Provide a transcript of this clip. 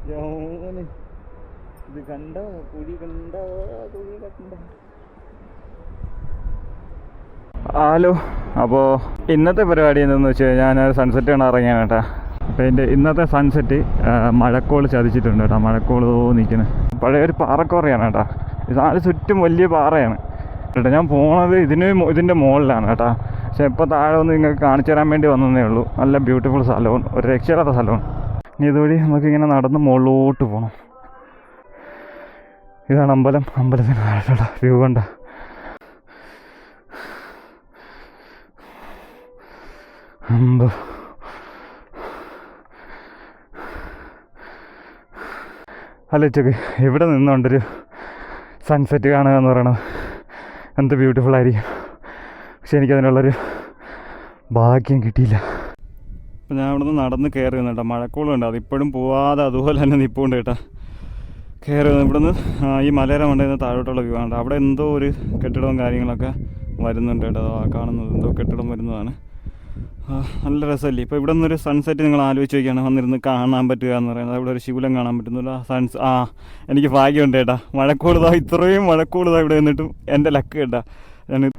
ഇത് കണ്ടോ, കുഴി കണ്ടോ, കുഴി കണ്ടോ. ഹലോ, അപ്പോൾ ഇന്നത്തെ പരിപാടി എന്താണെന്ന് വെച്ച് കഴിഞ്ഞാൽ ഞാൻ സൺസെറ്റ് കാണാൻ ഇറങ്ങിയാണ് കേട്ടോ. അപ്പോൾ എൻ്റെ ഇന്നത്തെ സൺസെറ്റ് മഴക്കോൾ ചതിച്ചിട്ടുണ്ട് കേട്ടോ. മഴക്കോൾ നിൽക്കുന്നത് പഴയൊരു പാറക്കോറയാണ് കേട്ടോ. ഇത് ചുറ്റും വലിയ പാറയാണ് കേട്ടോ. ഞാൻ പോണത് ഇതിൻ്റെ മുകളിലാണ് കേട്ടോ. പക്ഷേ ഇപ്പോൾ താഴെ ഒന്ന് നിങ്ങൾക്ക് കാണിച്ചു തരാൻ വേണ്ടി വന്നതേ ഉള്ളൂ. നല്ല ബ്യൂട്ടിഫുൾ സ്ഥലവും ഒരു രക്ഷയില്ലാത്ത സ്ഥലമാണ്. ഇനി ഇതുവഴി നമുക്കിങ്ങനെ നടന്ന് മുകളിലോട്ട് പോകണം. ഇതാണ് അമ്പലം. അമ്പലത്തിന് താഴെയുള്ള വ്യൂ കണ്ട. അല്ലേച്ചക്ക് ഇവിടെ നിന്നുകൊണ്ടൊരു സൺസെറ്റ് കാണുക എന്ന് പറയണത് എന്ത് ബ്യൂട്ടിഫുൾ ആയിരിക്കും. പക്ഷെ എനിക്കതിനുള്ളൊരു ഭാഗ്യം കിട്ടിയില്ല. അപ്പം ഞാൻ അവിടെ നിന്ന് നടന്ന് കയറി വന്നിട്ടാ. മഴക്കോളുണ്ട്, അതിപ്പോഴും പോവാതെ അതുപോലെ തന്നെ നിൽപ്പുണ്ട് കേട്ടോ. കയറി ഇവിടെ നിന്ന് ഈ മലയുടെ മണ്ടയിൽ താഴോട്ടുള്ള വ്യൂ ആണ്. അവിടെ എന്തോ ഒരു കെട്ടിടവും കാര്യങ്ങളൊക്കെ വരുന്നുണ്ട് കേട്ടോ. കാണുന്നത് എന്തോ കെട്ടിടം വരുന്നതാണ്. നല്ല രസമല്ലേ. ഇപ്പോൾ ഇവിടെ നിന്നൊരു സൺസെറ്റ് നിങ്ങൾ ആലോചിച്ച് നോക്കിയാണ് വന്നിരുന്ന് കാണാൻ പറ്റുക എന്ന് പറയുന്നത്. അവിടെ ഒരു ശിവലം കാണാൻ പറ്റുന്നില്ല. എനിക്ക് ഭാഗ്യമുണ്ട് കേട്ടോ. മഴക്കോളുതാ, ഇത്രയും മഴക്കോളുതാ ഇവിടെ നിന്നിട്ടും എൻ്റെ ലക്ക് കേട്ടാ. ഞാൻ